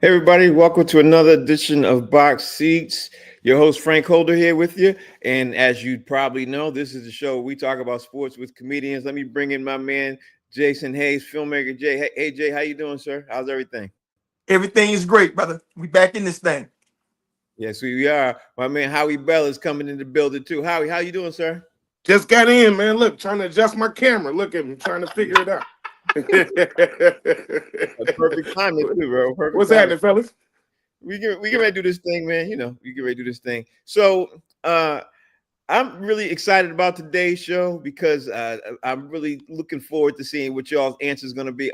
Hey everybody, welcome to another edition of Box Seats. Your host Frank Holder here with you. And as you probably know, this is the show where we talk about sports with comedians. Let me bring in my man Jason Hayes, filmmaker Jay. Hey Jay, how you doing, sir? How's everything? Everything is great, brother. We back in this thing. Yes, we are. My man Howie Bell is coming in the building too. Howie, how you doing, sir? Just got in, man. Look, trying to adjust my camera. Look at me, trying to figure it out. That's perfect timing too, bro. Perfect What's timing. happening, fellas? We get ready to do this thing, man. You know, we get ready to do this thing. So I'm really excited about today's show because I'm really looking forward to seeing what y'all's answer is going to be.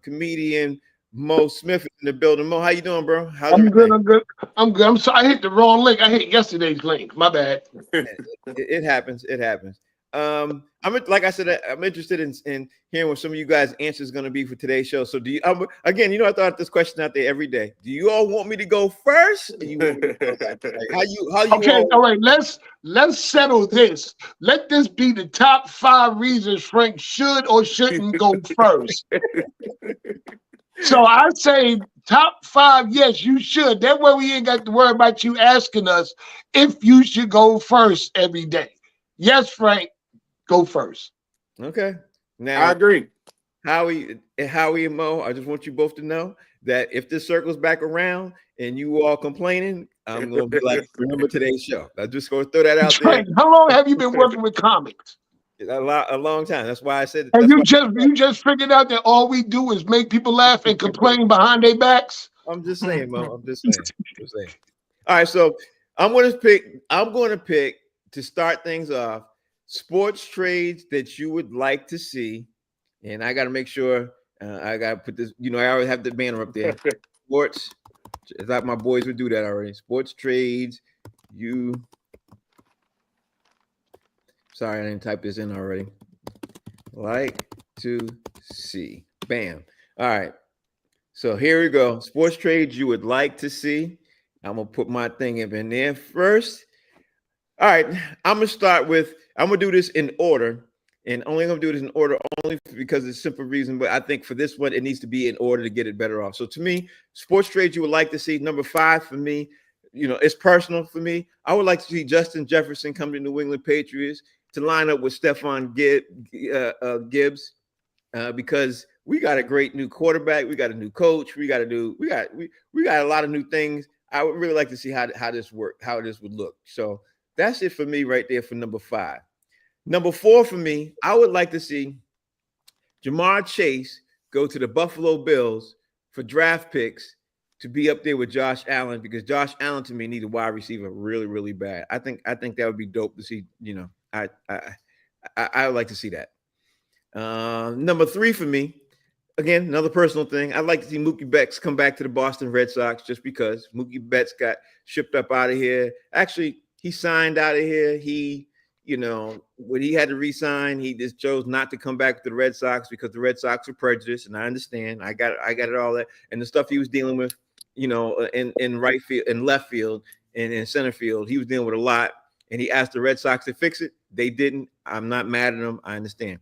Comedian Mo Smith is in the building. Mo, how you doing, bro? How's I'm good. everything? I'm good. I'm good. I'm sorry. I hit the wrong link. I hit yesterday's link. My bad. It happens. It happens. Like I said, I'm interested in hearing what some of you guys' answers is going to be for today's show. So do you? Again, you know, I thought this question out there every day. Do you all want me to go first? Or you want me to go back? How you Okay. all? All right. Let's settle this. Let this be the top 5 reasons Frank should or shouldn't go first. So I say top 5. Yes, you should. That way we ain't got to worry about you asking us if you should go first every day. Yes, Frank. Go first. Okay. I Now, agree. Howie and Mo, I just want you both to know that if this circles back around and you all complaining, I'm gonna be like, remember today's show. I'm just gonna throw that out there. Frank, how long have you been working with comics? A long time. That's why I said. And That's you why just figured out that all we do is make people laugh and complain behind their backs? I'm just saying, Mo. I'm just saying. Just saying. All right, so I'm going to pick. I'm going to pick to start things off. Sports trades that you would like to see, and I got to make sure I got to put this. You know, I always have the banner up there. Sports. I thought my boys would do that already. Sports trades. You. Sorry, I didn't type this in already. Like to see. Bam. All right. So here we go. Sports trades you would like to see. I'm gonna put my thing in there first. All right, I'm gonna do this in order, and only gonna do this in order only because it's simple reason. But I think for this one, it needs to be in order to get it better off. So to me, sports trades you would like to see. Number 5 for me, you know, it's personal for me. I would like to see Justin Jefferson come to New England Patriots to line up with Stephon Gibbs because we got a great new quarterback, we got a new coach, we got a lot of new things. I would really like to see how this work, how this would look. So that's it for me right there for number 5. Number 4 for me, I would like to see Jamar Chase go to the Buffalo Bills for draft picks to be up there with Josh Allen because Josh Allen to me needs a wide receiver really, really bad. I think that would be dope to see. You know, I would like to see that. Number 3 for me, again, another personal thing. I'd like to see Mookie Betts come back to the Boston Red Sox just because Mookie Betts got shipped up out of here. Actually, he signed out of here. He, you know, when he had to resign, he just chose not to come back to the Red Sox because the Red Sox are prejudiced, and I understand. I got it all that, and the stuff he was dealing with, you know, in right field, in left field, and in center field, he was dealing with a lot. And he asked the Red Sox to fix it. They didn't. I'm not mad at them. I understand.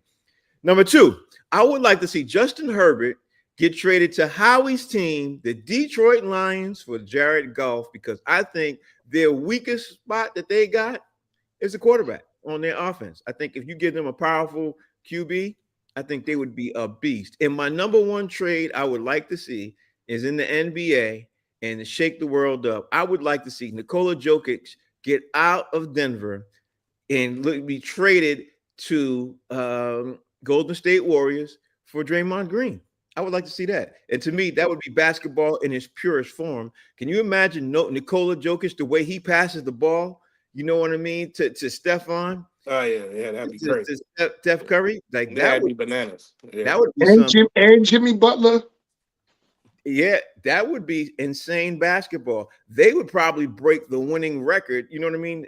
Number 2, I would like to see Justin Herbert get traded to Howie's team, the Detroit Lions, for Jared Goff, because I think their weakest spot that they got is a quarterback on their offense. I think if you give them a powerful QB, I think they would be a beast. And my number 1 trade I would like to see is in the NBA and to shake the world up. I would like to see Nikola Jokic get out of Denver and be traded to Golden State Warriors for Draymond Green. I would like to see that. And to me, that would be basketball in its purest form. Can you imagine Nikola Jokic, the way he passes the ball? You know what I mean? To Stephon. Oh yeah, that'd be crazy. To Steph Curry. Like That'd be bananas. Yeah. that would be And Jimmy Butler. Yeah, that would be insane basketball. They would probably break the winning record. You know what I mean?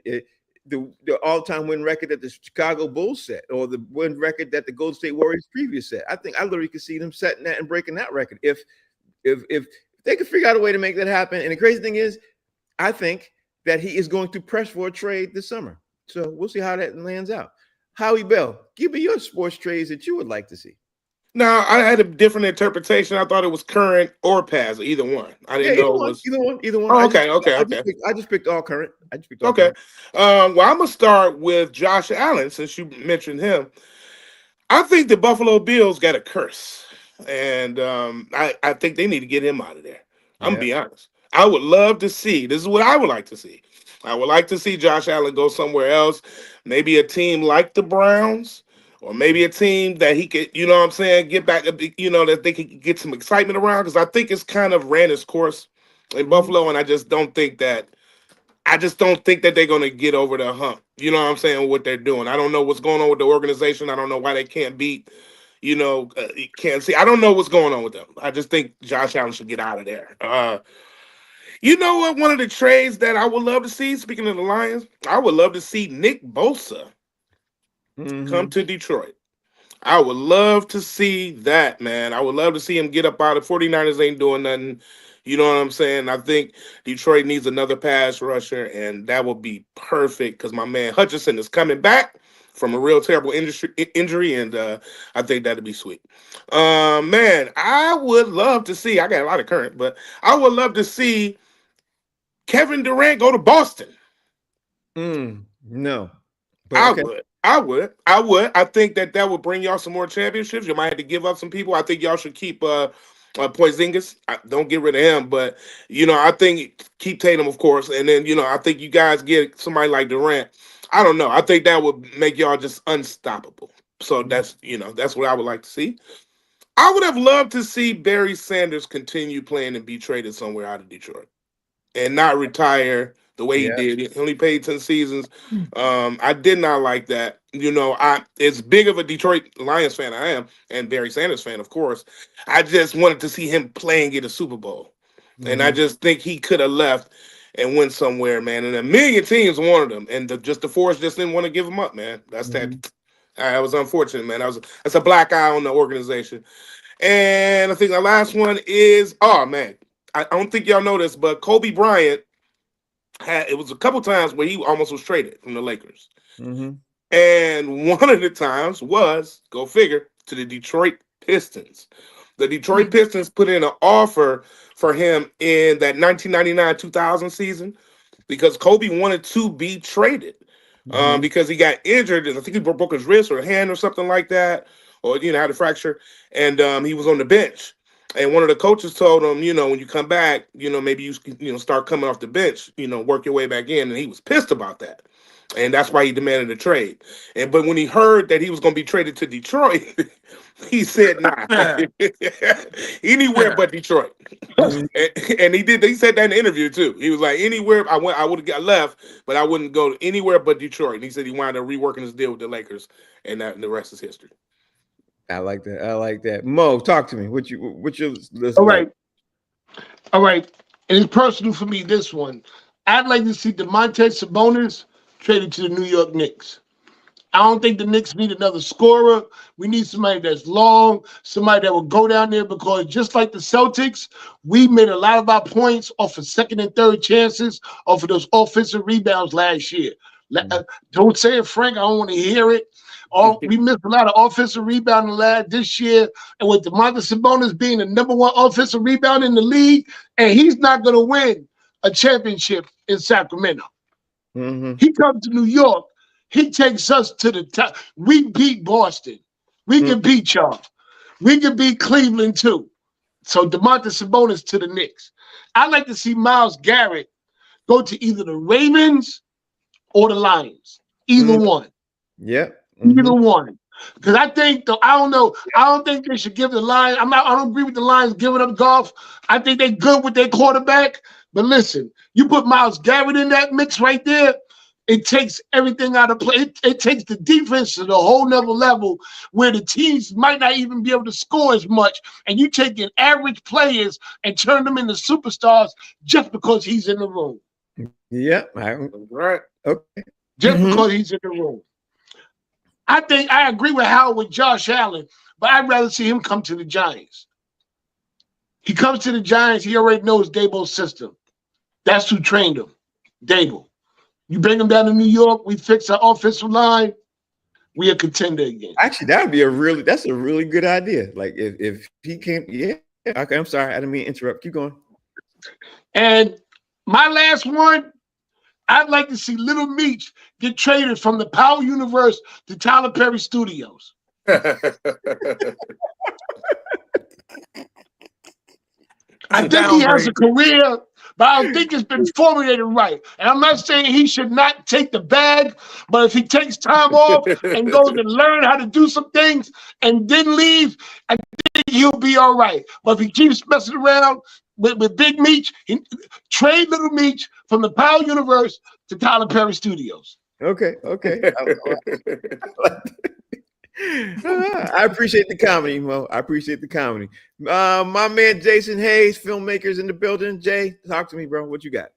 The all-time win record that the Chicago Bulls set, or the win record that the Golden State Warriors previous set. I think I literally could see them setting that and breaking that record if they could figure out a way to make that happen. And the crazy thing is, I think that he is going to press for a trade this summer. So we'll see how that lands out. Howie Bell, give me your sports trades that you would like to see. Now, I had a different interpretation. I thought it was current or past, either one. I Yeah, didn't know it was. either one. Oh, okay, okay, okay. I just picked all current. I just picked all Okay. current. Well, I'm gonna start with Josh Allen since you mentioned him. I think the Buffalo Bills got a curse, and I think they need to get him out of there. I'm gonna Yeah. be honest. I would love to see. This is what I would like to see. I would like to see Josh Allen go somewhere else, maybe a team like the Browns, or maybe a team that he could, you know what I'm saying, get back, that they could get some excitement around. Because I think it's kind of ran its course in Buffalo, and I just don't think that. I just don't think that they're going to get over the hump. You know what I'm saying? What they're doing. I don't know what's going on with the organization. I don't know why they can't beat, can't see. I don't know what's going on with them. I just think Josh Allen should get out of there. You know what? One of the trades that I would love to see, speaking of the Lions, I would love to see Nick Bosa come to Detroit. I would love to see that, man. I would love to see him get up out of 49ers ain't doing nothing. You know what I'm saying? I think Detroit needs another pass rusher, and that would be perfect because my man Hutchinson is coming back from a real terrible injury, and I think that'd be sweet. Man, I would love to see. I got a lot of current, but I would love to see Kevin Durant go to Boston. No, but I okay. would. I would. I think that would bring y'all some more championships. You might have to give up some people. I think y'all should keep Porzingis. Don't get rid of him, but I think keep Tatum, of course, and then I think you guys get somebody like Durant. I don't know. I think that would make y'all just unstoppable. So that's what I would like to see. I would have loved to see Barry Sanders continue playing and be traded somewhere out of Detroit and not retire the way he did. He only played 10 seasons. I did not like that. As big of a Detroit Lions fan I am, and Barry Sanders fan, of course, I just wanted to see him play and get a Super Bowl. And I just think he could have left and went somewhere, man. And a million teams wanted him, and the Force just didn't want to give him up, man. That's that. That was unfortunate, man. That's a black eye on the organization. And I think the last one is, oh man, I don't think y'all know this, but Kobe Bryant it was a couple times where he almost was traded from the Lakers. And one of the times was, go figure, to the Detroit Pistons. The Detroit Pistons put in an offer for him in that 1999-2000 season because Kobe wanted to be traded because he got injured. I think he broke his wrist or a hand or something like that, or had a fracture, and he was on the bench. And one of the coaches told him, when you come back, maybe you start coming off the bench, work your way back in. And he was pissed about that. And that's why he demanded a trade. But when he heard that he was going to be traded to Detroit, he said, nah, anywhere but Detroit. And he said that in the interview too. He was like, anywhere I would have got left, but I wouldn't go anywhere but Detroit. And he said he wound up reworking his deal with the Lakers, and the rest is history. I like that. Mo, talk to me. What's your list? All right. And it's personal for me, this one. I'd like to see Domantas Sabonis traded to the New York Knicks. I don't think the Knicks need another scorer. We need somebody that's long, somebody that will go down there, because just like the Celtics, we made a lot of our points off of second and third chances, off of those offensive rebounds last year. Don't say it, Frank. I don't want to hear it. We missed a lot of offensive rebounding this year, and with Domantas Sabonis being the number one offensive rebounder in the league, and he's not going to win a championship in Sacramento. He comes to New York. He takes us to the top. We beat Boston. We can beat y'all. We can beat Cleveland too. So Domantas Sabonis to the Knicks. I'd like to see Myles Garrett go to either the Ravens or the Lions. Either one. Yeah. Either one. Because I don't think they should give the Lions. I don't agree with the Lions giving up Goff. I think they're good with their quarterback. But listen, you put Myles Garrett in that mix right there, it takes everything out of play. It takes the defense to the whole nother level where the teams might not even be able to score as much. And you taking average players and turn them into superstars just because he's in the room. Yeah. Right. Okay. Just because he's in the room. I think I agree with Josh Allen, but I'd rather see him come to the Giants. He comes to the Giants, he already knows Dabo's system. That's who trained him, Dabo. You bring him down to New York, we fix our offensive line. we a contender again. Actually, that's a really good idea. Like if he can't, yeah. Okay, I'm sorry, I didn't mean to interrupt. Keep going. And my last one, I'd like to see Little Meech get traded from the Power Universe to Tyler Perry Studios. I think he has a career, but I don't think it's been formulated right. And I'm not saying he should not take the bag, but if he takes time off and goes and learn how to do some things and then leave, I think he'll be all right. But if he keeps messing around with Big Meech, trade Little Meech from the Power Universe to Tyler Perry Studios. Okay. I appreciate the comedy, Mo. I appreciate the comedy. My man Jason Hayes, filmmakers in the building. Jay, talk to me, bro. What you got?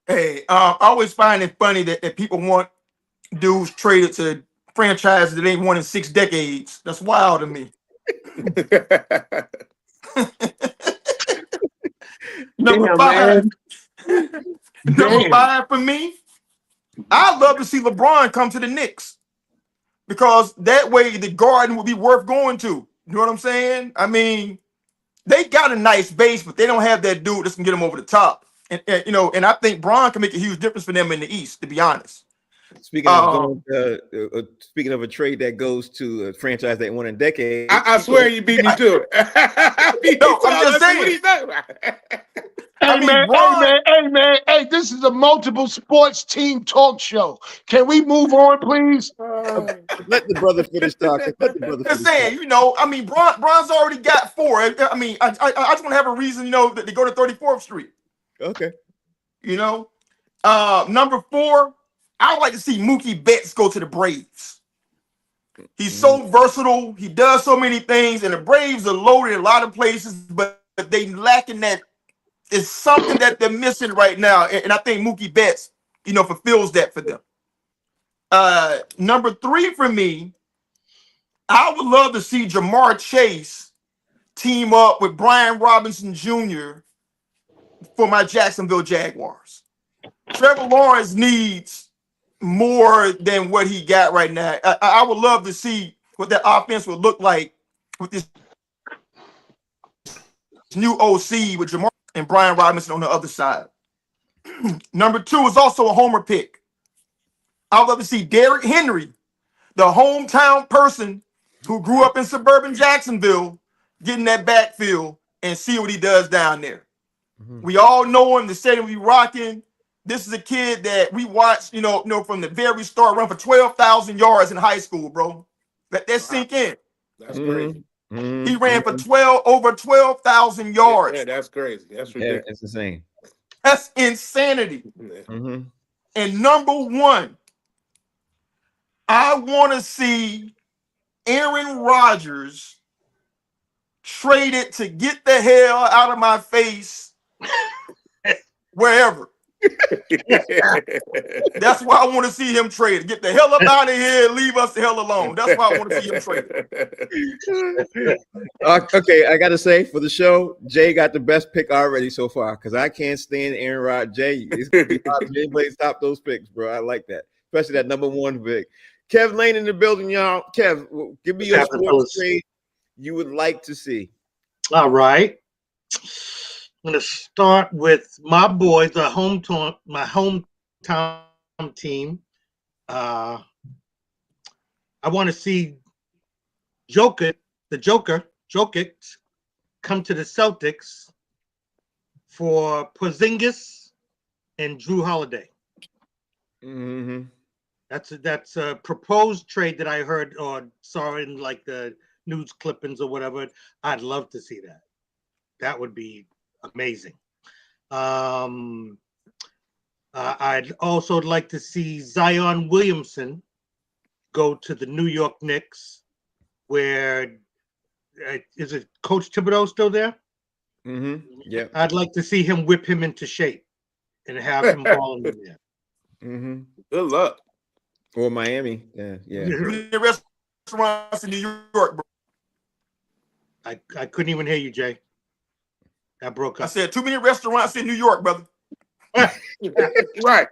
Hey, I always find it funny that people want dudes traded to franchises that ain't won in 6 decades. That's wild to me. Number five. Number 5 for me. I'd love to see LeBron come to the Knicks, because that way the Garden would be worth going to. You know what I'm saying? I mean, they got a nice base, but they don't have that dude that's gonna get them over the top. And and I think Bron can make a huge difference for them in the East, to be honest. Speaking of speaking of a trade that goes to a franchise that won in decades, I swear you beat me to it. No, I'm just saying. What are you talking about? Hey, man, this is a multiple sports team talk show. Can we move on, please? let the brother finish talking. Just saying, Bron's already got 4. I mean, I just want to have a reason, that they go to 34th Street. Okay. Number 4, I would like to see Mookie Betts go to the Braves. He's so versatile. He does so many things, and the Braves are loaded in a lot of places, but they lacking that. It's something that they're missing right now, and I think Mookie Betts, fulfills that for them. Number 3 for me, I would love to see Jamar Chase team up with Brian Robinson Jr. for my Jacksonville Jaguars. Trevor Lawrence needs more than what he got right now. I would love to see what that offense would look like with this new OC with Jamar and Brian Robinson on the other side. Number 2 is also a homer pick. I would love to see Derrick Henry, the hometown person who grew up in suburban Jacksonville, get in that backfield and see what he does down there. We all know him. The stadium we rocking. This is a kid that we watched, from the very start, run for 12,000 yards in high school, bro. Let that sink in. That's crazy. He ran for over 12,000 yards. Yeah, that's crazy. That's ridiculous. Yeah, it's insane. That's insanity. Mm-hmm. And number 1, I want to see Aaron Rodgers traded to get the hell out of my face wherever. That's why I want to see him traded. Get the hell up out of here and leave us the hell alone. That's why I want to see him traded. Okay, I gotta say, for the show, Jay got the best pick already so far, because I can't stand Aaron Rodgers. Jay, it's gonna be hard to anybody stop those picks, bro. I like that, especially that number 1 pick. Kev Lane in the building, y'all. Kev, give me your sports trade you would like to see. All right. I'm going to start with my boys, my hometown team. I want to see Jokic come to the Celtics for Porzingis and Drew Holiday. Mm-hmm. That's a proposed trade that I heard or saw in like the news clippings or whatever. I'd love to see that. That would be amazing. I'd also like to see Zion Williamson go to the New York Knicks, where is it Coach Thibodeau still there? Mm-hmm. Yeah. I'd like to see him whip him into shape and have him balling in there. Mm-hmm. Good luck. Or Miami. Yeah. Restaurants in New York, bro. I couldn't even hear you, Jay. That broke up. I said too many restaurants in New York, brother. Right.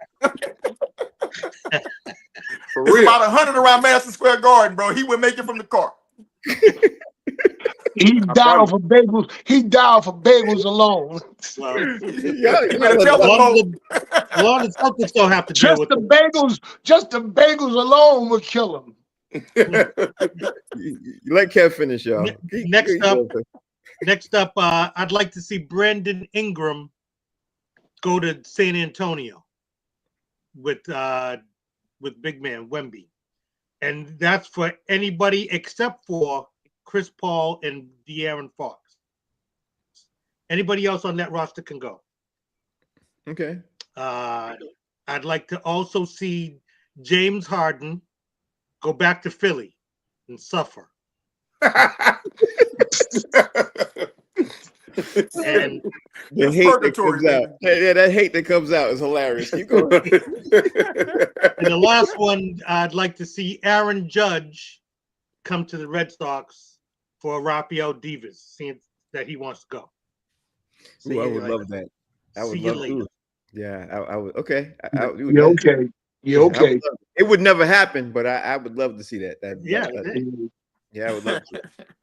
For It's real. about 100 around Madison Square Garden, bro. He would make it from the car. He dialed for bagels. He dialed for bagels alone. Well, You better tell as him, long Mo. as the Celtics don't have to deal with them. Just the bagels alone would kill him. You let Kev finish, y'all. Next up, I'd like to see Brandon Ingram go to San Antonio with big man Wemby, and that's for anybody except for Chris Paul and De'Aaron Fox. Anybody else on that roster can go. Okay. I'd like to also see James Harden go back to Philly and suffer. And The It's hate that purgatory, comes out. Yeah, that hate that comes out is hilarious. Keep going. and the last one, I'd like to see Aaron Judge come to the Red Sox for Rafael Devers, seeing that he wants to go. See Ooh, I you would later. love that. I would See you love later. to. Yeah, I would. Okay. I would do You're that. okay. You're I would okay. love it. It would never happen, but I would love to see that. Yeah. Yeah, I would love to.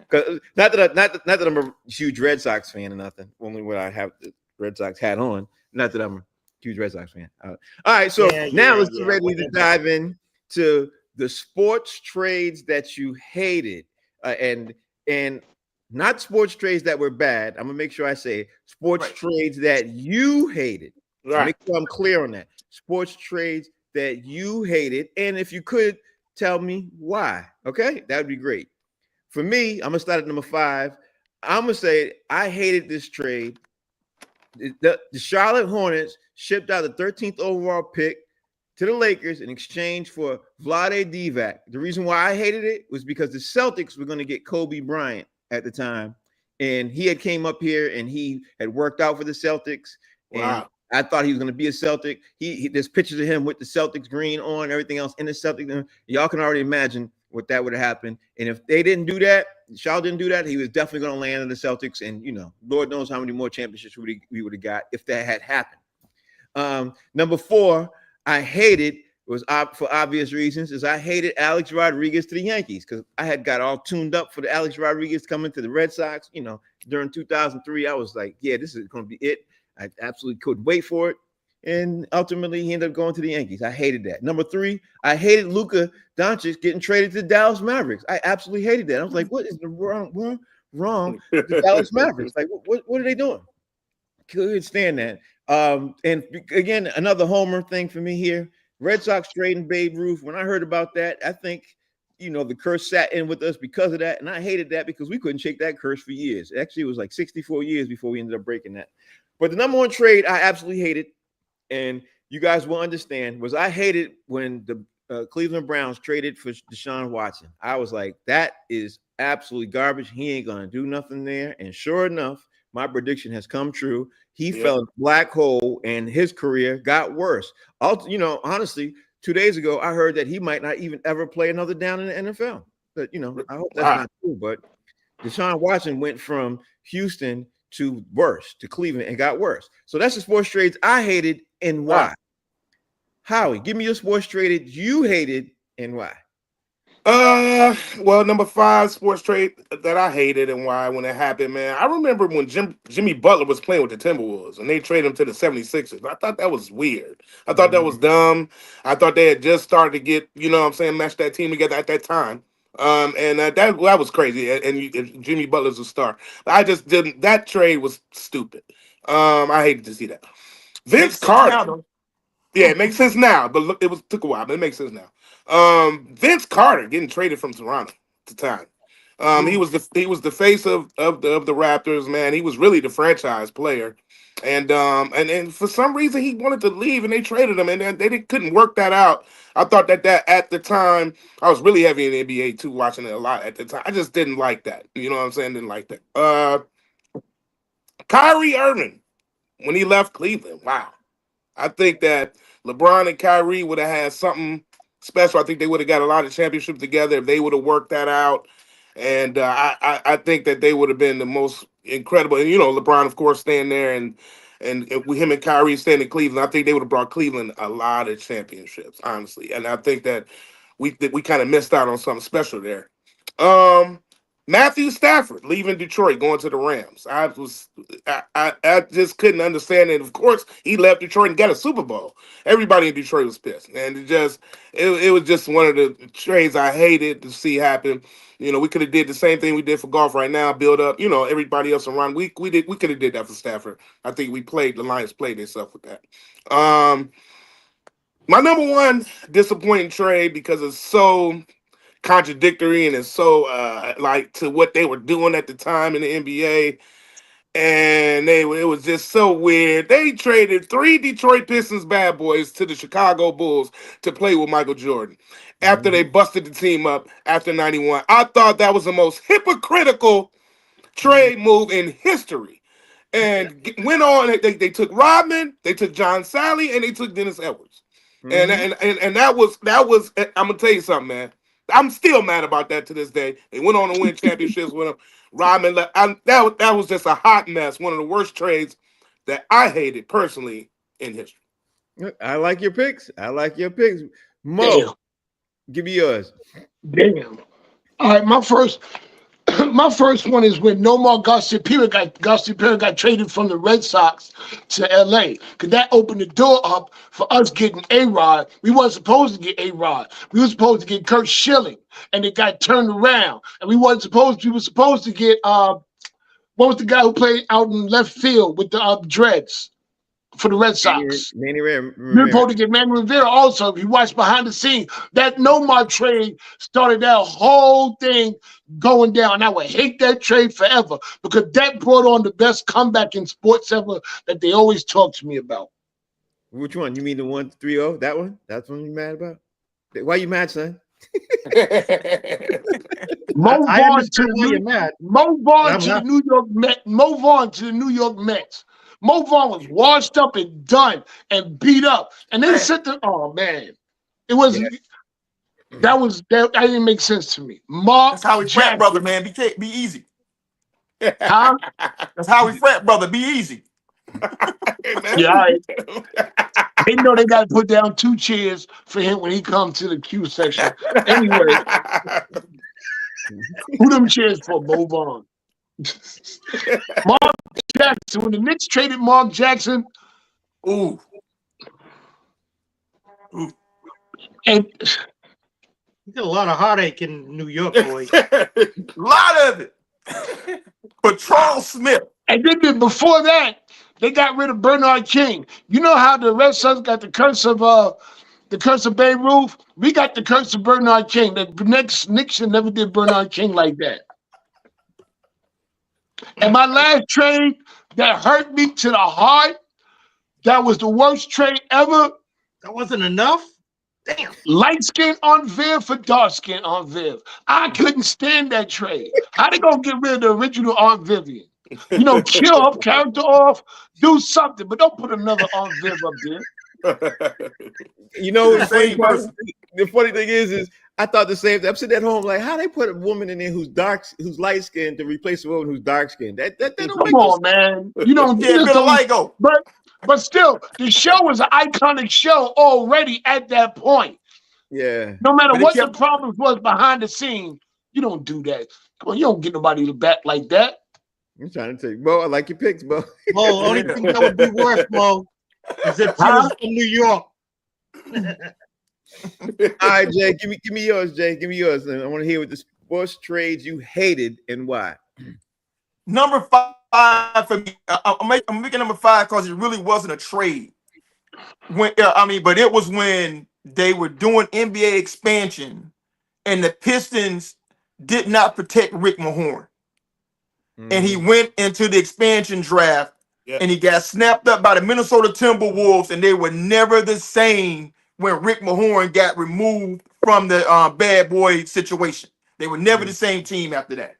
'Cause not that I'm a huge Red Sox fan or nothing. Only when I have the Red Sox hat on. Not that I'm a huge Red Sox fan. All right, so now let's get ready to dive in to the sports trades that you hated, and not sports trades that were bad. I'm gonna make sure I say sports Right. trades that you hated. So Right. make sure I'm clear on that. Sports trades that you hated, and if you could tell me why, okay, that would be great. For me, I'm gonna start at number 5. I'm gonna say I hated this trade. The Charlotte Hornets shipped out the 13th overall pick to the Lakers in exchange for Vlade Divac. The reason why I hated it was because the Celtics were going to get Kobe Bryant at the time, and he had came up here and he had worked out for the Celtics. And Wow. I thought he was going to be a Celtic. There's pictures of him with the Celtics green on, everything else in the Celtics. Y'all can already imagine what that would have happened. And if they didn't do that, Charlotte didn't do that, he was definitely going to land in the Celtics. And, Lord knows how many more championships we would have got if that had happened. Number 4, I hated, was for obvious reasons, is I hated Alex Rodriguez to the Yankees because I had got all tuned up for the Alex Rodriguez coming to the Red Sox. During 2003, I was like, yeah, this is going to be it. I absolutely couldn't wait for it. And ultimately, he ended up going to the Yankees. I hated that. Number 3, I hated Luka Doncic getting traded to the Dallas Mavericks. I absolutely hated that. I was like, what is the wrong with the Dallas Mavericks? Like, what are they doing? Couldn't stand that. And again, another homer thing for me here. Red Sox trading Babe Ruth. When I heard about that, I think, the curse sat in with us because of that. And I hated that because we couldn't shake that curse for years. Actually, it was like 64 years before we ended up breaking that. But the number 1 trade I absolutely hated, and you guys will understand, was I hated when the Cleveland Browns traded for Deshaun Watson. I was like, that is absolutely garbage. He ain't going to do nothing there. And sure enough, my prediction has come true. He fell in a black hole and his career got worse. Honestly, 2 days ago, I heard that he might not even ever play another down in the NFL. But, I hope that's not true. But Deshaun Watson went from Houston to Cleveland and got worse. So that's the sports trades I hated and why. Howie, give me your sports trade that you hated and why. Well, number 5 sports trade that I hated and why when it happened, man. I remember when Jimmy Butler was playing with the Timberwolves and they traded him to the 76ers. I thought that was weird. I thought that was dumb. I thought they had just started to get, match that team together at that time. And that was crazy. And Jimmy Butler's a star. I just didn't. That trade was stupid. I hated to see that. Vince Carter. Yeah, it makes sense now, but look, took a while, but it makes sense now. Vince Carter getting traded from Toronto at the time. He was the face of the Raptors, man. He was really the franchise player. And for some reason he wanted to leave and they traded him and they couldn't work that out. I thought that at the time, I was really heavy in the NBA too, watching it a lot at the time. I just didn't like that. You know what I'm saying? Didn't like that. Kyrie Irving, when he left Cleveland, wow. I think that LeBron and Kyrie would have had something special. I think they would have got a lot of championships together if they would have worked that out. And I think that they would have been the most incredible. And, LeBron, of course, staying there and And with him and Kyrie staying in Cleveland, I think they would have brought Cleveland a lot of championships, honestly. And I think that we kind of missed out on something special there. Matthew Stafford leaving Detroit, going to the Rams. I just couldn't understand it. Of course, he left Detroit and got a Super Bowl. Everybody in Detroit was pissed, and it was just one of the trades I hated to see happen. You know, we could have did the same thing we did for golf right now, build up. You know, everybody else around. We could have did that for Stafford. I think the Lions played themselves with that. My number one disappointing trade, because it's so contradictory and it's so like to what they were doing at the time in the NBA, and it was just so weird. They traded 3 Detroit Pistons bad boys to the Chicago Bulls to play with Michael Jordan after they busted the team up after 91. I thought that was the most hypocritical trade move in history. And went on. They took Rodman, they took John Sally, and they took Dennis Edwards. And that was. I'm gonna tell you something, man. I'm still mad about that to this day. They went on to win championships with him. Rodman left. That was just a hot mess. One of the worst trades that I hated personally in history. I like your picks. Mo, Damn. give me yours. Damn. All right, my first one is when Nomar Garciaparra got traded from the Red Sox to LA. Because that opened the door up for us getting A-Rod. We weren't supposed to get A-Rod. We were supposed to get Kurt Schilling, and it got turned around. And we were supposed to get what was the guy who played out in left field with the dreads for the Red Sox? Manny We were supposed to get Manny Rivera also. If you watch behind the scenes, that Nomar trade started that whole thing going down. I would hate that trade forever because that brought on the best comeback in sports ever that they always talk to me about. Which one? You mean the 1-3-0? That one? That's one you mad about? Why you mad, son? Mo I Vaughn understand why you're mad. Mo Vaughn I'm to the not. New York Mets. Mo Vaughn to the New York Mets. Mo Vaughn was washed up and done and beat up, and then sit there. Oh man, it was that didn't make sense to me. Mark That's how we frat, Jackson. brother, man. Be easy. Huh? That's how we frat, brother. Be easy. Yeah, all right. They know they got to put down 2 chairs for him when he comes to the Q section. Anyway, who them chairs for? Mo Vaughn. Mark Jackson. When the Knicks traded Mark Jackson, Ooh. and You got a lot of heartache in New York, boy. Lot of it. Patrol Smith. And then before that, they got rid of Bernard King. You know how the Red Sox got the curse of Babe Ruth? We got the curse of Bernard King. The next Nixon never did Bernard King like that. And my last trade that hurt me to the heart, that was the worst trade ever. That wasn't enough? Damn. Light skin on Viv for dark skin on Viv. I couldn't stand that trade. How they gonna get rid of the original Aunt Vivian? You know, kill her character off, do something, but don't put another Aunt Viv up there. You know, The same person. the funny thing is I thought the same thing. I'm sitting at home like, how they put a woman in there who's light skinned to replace a woman who's dark skinned? That don't Come make no on, man. You don't Yeah, just don't- Lego. But still, the show was an iconic show already at that point. Yeah. No matter But it what kept- the problems was behind the scene, you don't do that. Come on, you don't get nobody to back like that. I'm trying to tell you, Mo, I like your picks, Mo. Mo, only thing that would be worse, Mo, is if she was from New York. All right, Jay, give me yours, Jay. Give me yours. And I want to hear what the sports trades you hated and why. Number 5 for me. I'm making number 5 because it really wasn't a trade. But it was when they were doing NBA expansion, and the Pistons did not protect Rick Mahorn, and he went into the expansion draft, and he got snapped up by the Minnesota Timberwolves, and they were never the same when Rick Mahorn got removed from the bad boy situation. They were never the same team after that.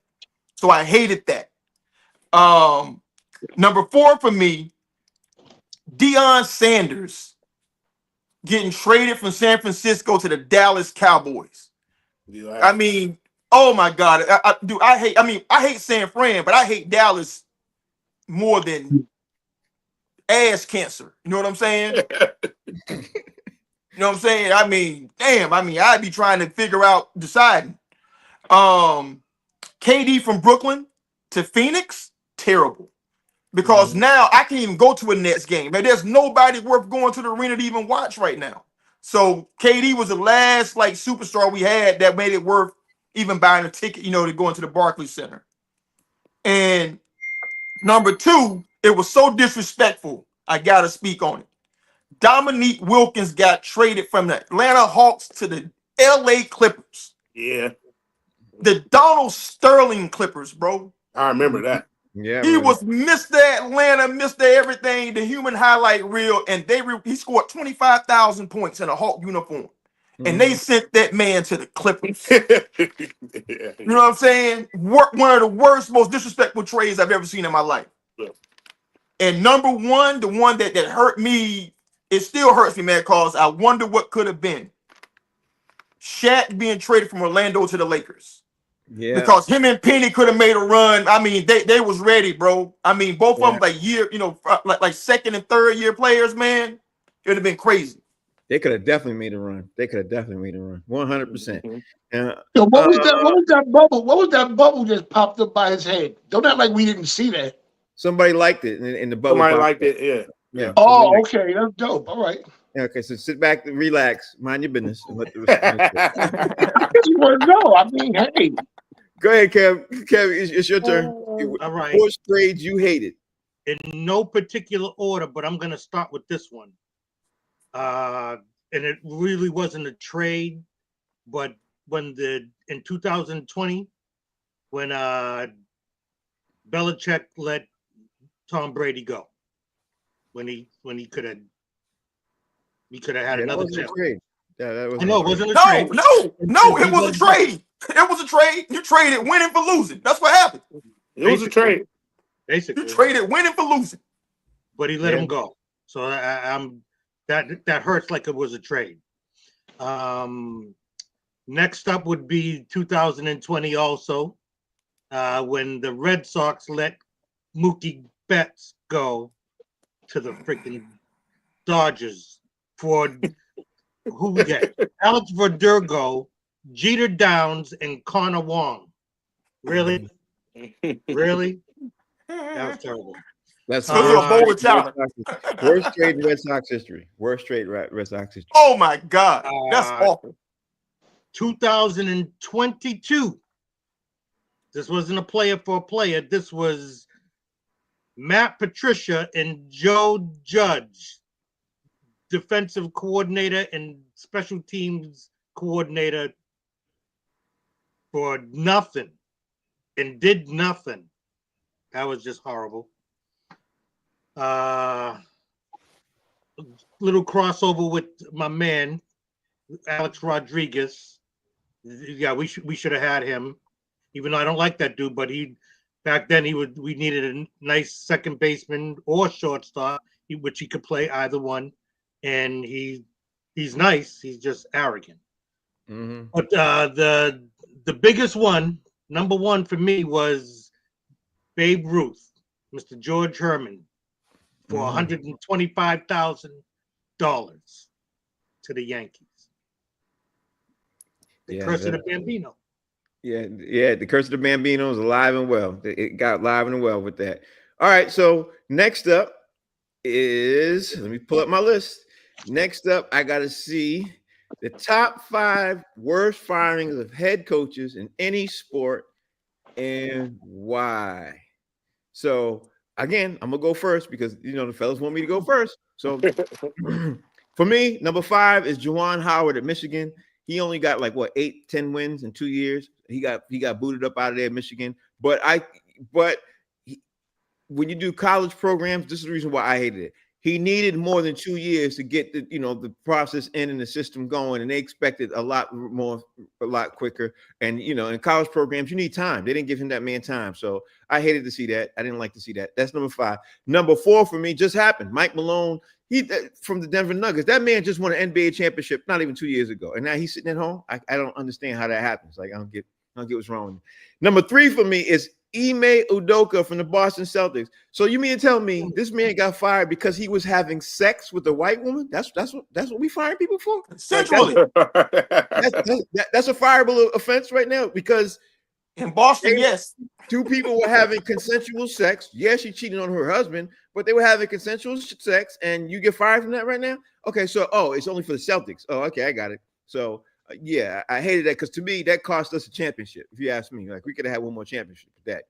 So I hated that. Number 4 for me, Deion Sanders getting traded from San Francisco to the Dallas Cowboys. I mean, oh my God. I hate San Fran, but I hate Dallas more than ass cancer. You know what I'm saying? You know what I'm saying? I mean, damn. I mean, I'd be trying to figure out deciding. KD from Brooklyn to Phoenix, terrible. Because now I can't even go to a Nets game. And there's nobody worth going to the arena to even watch right now. So KD was the last like superstar we had that made it worth even buying a ticket, you know, to go into the Barclays Center. And number two, it was so disrespectful. I gotta speak on it. Dominique Wilkins got traded from the Atlanta Hawks to the LA Clippers. Yeah, The Donald Sterling Clippers, bro. I remember that. Yeah, He man. was Mr. Atlanta, Mr. Everything, the human highlight reel, and he scored 25,000 points in a Hawk uniform. And they sent that man to the Clippers. Yeah. You know what I'm saying? One of the worst, most disrespectful trades I've ever seen in my life. Yeah. And number one, the one that hurt me, it still hurts me, man, because I wonder what could have been. Shaq being traded from Orlando to the Lakers. Yeah. Because him and Penny could have made a run. I mean, they was ready, bro. I mean, both of them like year, you know, like second and third year players, man. It would have been crazy. They could have definitely made a run. 100%. So what was that? What was that bubble? What was that bubble just popped up by his head? Don't act like we didn't see that. Somebody liked it in the bubble. Somebody liked it. Yeah. Yeah. Oh, okay, that's dope. All right. Yeah, okay, so sit back and relax, mind your business. And let the You want to know? I mean, hey. Go ahead, Kev. Kev, it's your turn. All right. Four trades you hated. In no particular order, but I'm going to start with this one. And it really wasn't a trade, but in 2020, when Belichick let Tom Brady go, when he could have had another trade. Yeah, that was. I know it wasn't a No, trade. no, it was a trade. It was a trade. You traded winning for losing. That's what happened. It was a trade. Basically, You traded winning for losing. but he let him go. So I'm that hurts like it was a trade. Next up would be 2020 also, when the Red Sox let Mookie Betts go to the freaking Dodgers for who we get? Alex Verdugo, Jeter Downs, and Connor Wong. Really? Really? That was terrible. That's Those are a bowl of talent. Worst trade in Red Sox history. Worst trade Red Sox history. Oh my God, that's awful. 2022. This wasn't a player for a player. This was Matt Patricia and Joe Judge, defensive coordinator and special teams coordinator, for nothing and did nothing. That was just horrible. Little crossover with my man Alex Rodriguez. Yeah, we should have had him, even though I don't like that dude. But back then we needed a nice second baseman or shortstop, which he could play either one. And he's nice. He's just arrogant. Mm-hmm. But the biggest one, number one for me, was Babe Ruth, Mr. George Herman, for $125,000 to the Yankees. The Curse of the Bambino. Yeah, the Curse of the Bambino is alive and well. It got live and well with that. All right, so next up is, let me pull up my list. Next up, I got to see the top 5 worst firings of head coaches in any sport and why. So again, I'm gonna go first because the fellas want me to go first. So for me, number 5 is Juwan Howard at Michigan. He only got 8-10 wins in 2 years. He got booted up out of there at Michigan. But when you do college programs, this is the reason why I hated it. He needed more than 2 years to get the process in and the system going, and they expected a lot quicker. And in college programs, you need time. They didn't give him that man time, so I hated to see that. I didn't like to see that. That's number 5. Number 4 for me just happened. Mike Malone, from the Denver Nuggets. That man just won an NBA championship not even 2 years ago, and now he's sitting at home. I don't understand how that happens. I don't get what's wrong with me. Number 3 for me is Ime Udoka from the Boston Celtics. So you mean to tell me this man got fired because he was having sex with a white woman? That's what we firing people for? Consensually. That's a fireable offense right now because In Boston, yes. two people were having consensual sex. Yeah, she cheated on her husband, but they were having consensual sex, and you get fired from that right now? Okay, so it's only for the Celtics. Oh, okay, I got it. So yeah, I hated that because to me that cost us a championship. If you ask me, like we could have had one more championship with that.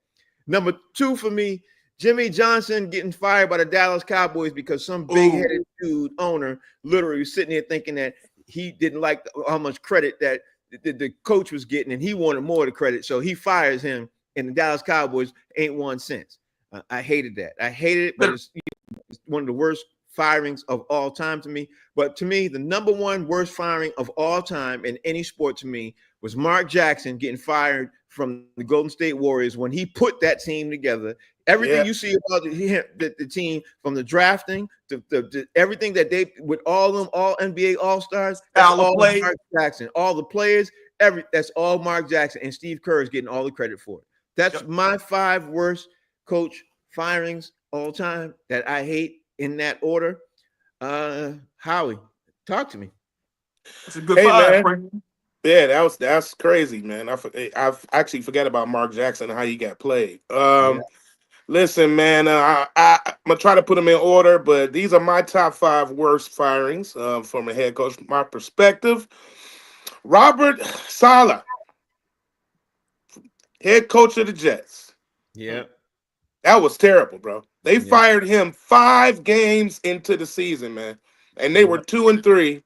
Number 2 for me, Jimmy Johnson getting fired by the Dallas Cowboys because some big-headed dude owner literally was sitting there thinking that he didn't like how much credit that the coach was getting, and he wanted more of the credit, so he fires him. And the Dallas Cowboys ain't won since. I hated that. I hated it, but it's one of the worst firings of all time to me. But to me, the number one worst firing of all time in any sport to me was Mark Jackson getting fired from the Golden State Warriors when he put that team together. Everything you see about the team, from the drafting to everything that they with all them all NBA All-Stars, that's all Mark Jackson, all the players, that's all Mark Jackson, and Steve Kerr is getting all the credit for it. That's my 5 worst coach firings all time that I hate in that order. Howie, talk to me. That's a good fire, man. Yeah, that's crazy, man. I've actually forgot about Mark Jackson and how he got played. Listen, man, I'm gonna try to put them in order, but these are my top 5 worst firings from a head coach, from my perspective. Robert Saleh, head coach of the Jets. Yeah. That was terrible, bro. They fired him 5 games into the season, man. And they were 2-3.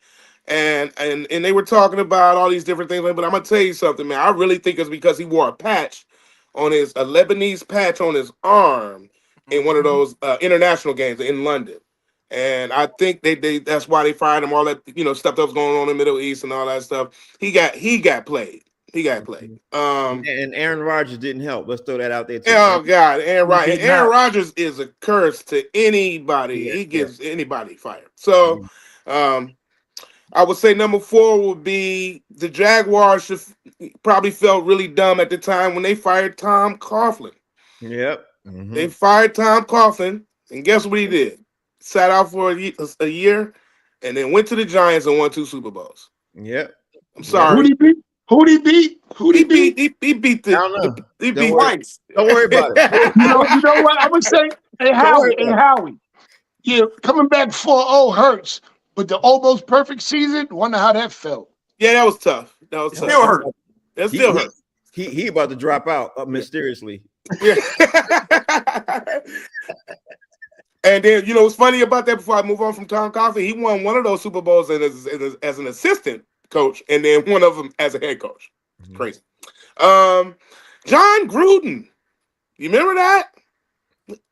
And they were talking about all these different things. But I'm gonna tell you something, man. I really think it's because he wore a Lebanese patch on his arm in one of those international games in London. And I think that's why they fired him. All that stuff that was going on in the Middle East and all that stuff. He got played. And Aaron Rodgers didn't help. Let's throw that out there too. Oh God, Aaron Rodgers is a curse to anybody. He gets anybody fired. So, I would say number 4 would be the Jaguars. Probably felt really dumb at the time when they fired Tom Coughlin. Yep. They fired Tom Coughlin, and guess what he did? Sat out for a year, and then went to the Giants and won 2 Super Bowls. Yep. I'm sorry. Who'd he beat? He beat Whites. Don't worry about it. You know what? I would say, hey Howie. Yeah, coming back 4-0 hurts, but the almost perfect season, wonder how that felt. Yeah, that was tough. Still hurt. It still hurt. He about to drop out mysteriously. Yeah. And then what's funny about that? Before I move on from Tom Coughlin, he won one of those Super Bowls as an assistant coach, and then one of them as a head coach. Crazy. John Gruden, you remember that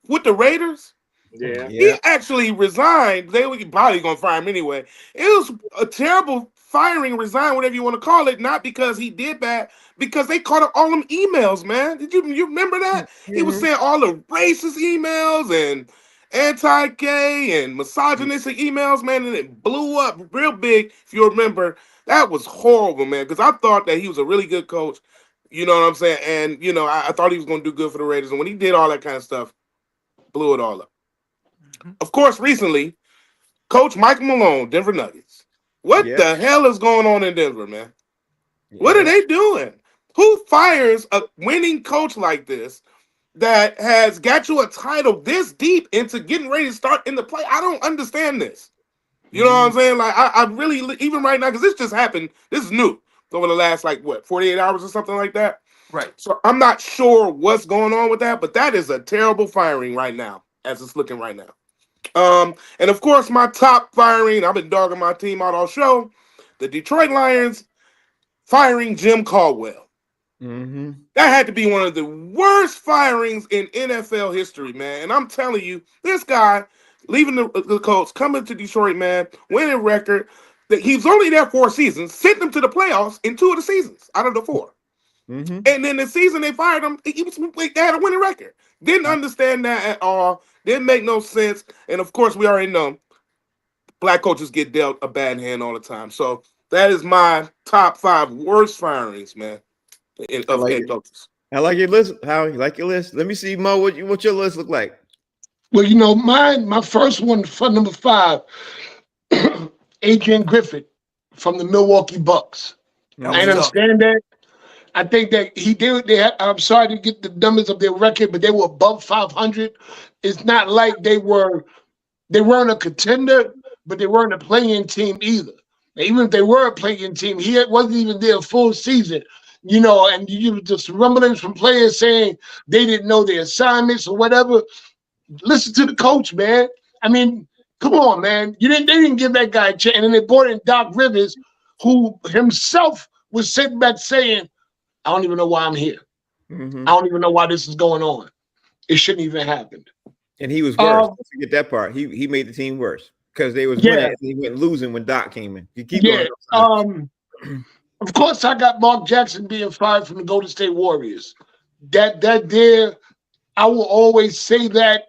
with the Raiders? Yeah. He actually resigned. They were probably gonna fire him anyway. It was a terrible firing, resign, whatever you want to call it. Not because he did bad, because they caught up all them emails, man. Did you remember that? He was saying all the racist emails and anti-gay and misogynistic emails, man, and it blew up real big. If you remember, that was horrible, man. Because I thought that he was a really good coach. You know what I'm saying? And I thought he was going to do good for the Raiders. And when he did all that kind of stuff, blew it all up. Of course, recently, Coach Mike Malone, Denver Nuggets. What the hell is going on in Denver, man? What are they doing? Who fires a winning coach like this that has got you a title this deep into getting ready to start in the play? I don't understand this. You know what I'm saying? Like, I really, even right now, because this just happened, this is new over the last, 48 hours or something like that. Right. So I'm not sure what's going on with that, but that is a terrible firing right now, as it's looking right now. And of course, my top firing, I've been dogging my team out all show, the Detroit Lions firing Jim Caldwell. That had to be one of the worst firings in NFL history, man. And I'm telling you, this guy leaving the Colts, coming to Detroit, man, winning record. That he was only there 4 seasons, sent them to the playoffs in 2 of the seasons out of the 4. And then the season they fired him, they had a winning record. Didn't understand that at all. Didn't make no sense. And of course, we already know black coaches get dealt a bad hand all the time. So that is my top 5 worst firings, man, of head coaches. I like your list. How you like your list? Let me see, Mo. What your list look like? Well, my first one for number 5, Adrian Griffin from the Milwaukee Bucks. That I was tough. understand that. I think that he did. I'm sorry to get the numbers of their record, but they were above 500. It's not like they weren't a contender, but they weren't a playing team either. And even if they were a playing team, he wasn't even there a full season. And you just rumblings from players saying they didn't know their assignments or whatever. Listen to the coach, man. I mean, come on, man. They didn't give that guy a chance. And then they brought in Doc Rivers, who himself was sitting back saying, I don't even know why I'm here. Mm-hmm. I don't even know why this is going on. It shouldn't even happen. And he was worse. Don't forget that part. He made the team worse because they was winning and he went losing when Doc came in. You keep going. Of course, I got Mark Jackson being fired from the Golden State Warriors. That there, I will always say that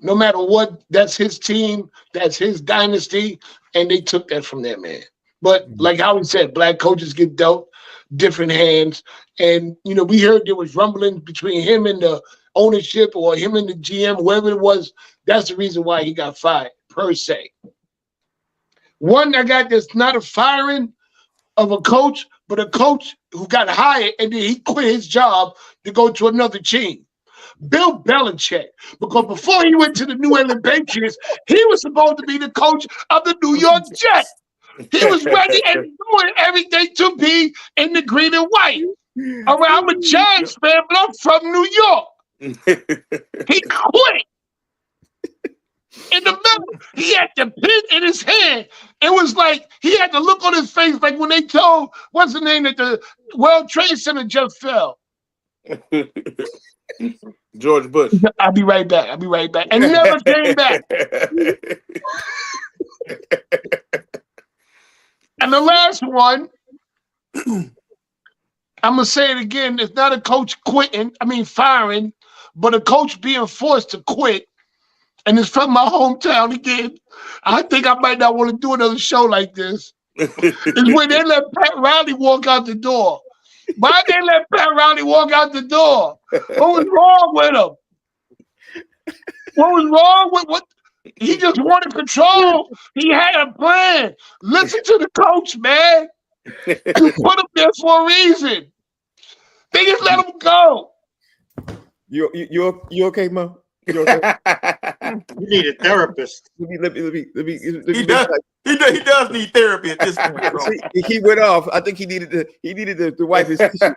no matter what, that's his team, that's his dynasty, and they took that from that man. But like Howard said, black coaches get dealt different hands. And, we heard there was rumblings between him and the ownership or him and the GM, whoever it was. That's the reason why he got fired, per se. One I got that's not a firing of a coach, but a coach who got hired and then he quit his job to go to another team. Bill Belichick, because before he went to the New England Patriots, he was supposed to be the coach of the New York Jets. He was ready and doing everything to be in the green and white. All right, I'm a Giants fan, but I'm from New York. He quit. In the middle, he had the pin in his hand. It was like he had the look on his face like when they told, what's the name, that the World Trade Center just fell. George Bush. I'll be right back. And never came back. And the last one, I'm going to say it again. It's not a coach firing, but a coach being forced to quit. And it's from my hometown again. I think I might not want to do another show like this. It's when they let Pat Riley walk out the door. Why they let Pat Riley walk out the door? What was wrong with him? What was wrong with what? He just wanted control. He had a plan. Listen to the coach, man. You put him there for a reason. They just let him go. You okay, Mo? You okay? You need a therapist. Let me. He does need therapy at this point, bro. He went off. I think he needed to wipe his tissue.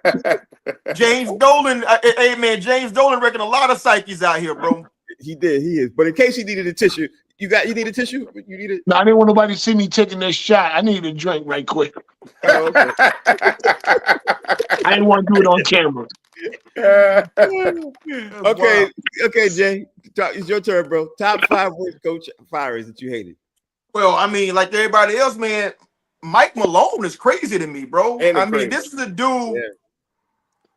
James Dolan, hey man, James Dolan wrecking a lot of psyches out here, bro. He did. He is. But in case he needed a tissue, you need a tissue? You need it? No, I didn't want nobody to see me taking this shot. I needed a drink right quick. Oh, okay. I didn't want to do it on camera. Okay, Jay. It's your turn, bro. Top 5 worst coach firings that you hated. Well, I mean, like everybody else, man, Mike Malone is crazy to me, bro. I mean, this is a dude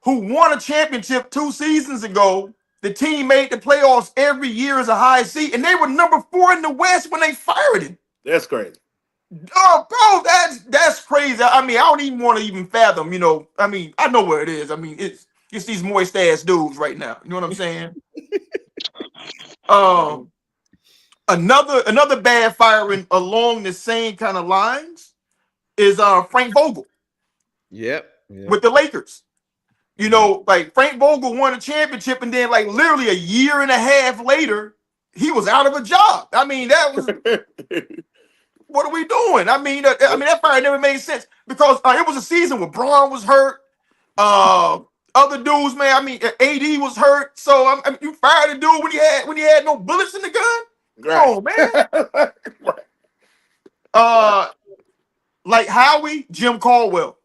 who won a championship 2 seasons ago. The team made the playoffs every year as a high seed, and they were number 4 in the West when they fired him. That's crazy. Oh, bro, that's crazy. I mean, I don't even want to even fathom, I mean, I know where it is. I mean, it's these moist ass dudes right now. You know what I'm saying? Another bad firing along the same kind of lines is Frank Vogel. Yep. With the Lakers. Like Frank Vogel won a championship, and then like literally a year and a half later, he was out of a job. I mean, that was what are we doing? I mean, that fire never made sense because it was a season where Braun was hurt. Other dudes, man. I mean, AD was hurt. So I mean, you fired a dude when he had no bullets in the gun. Right. Oh man. Like Howie, Jim Caldwell.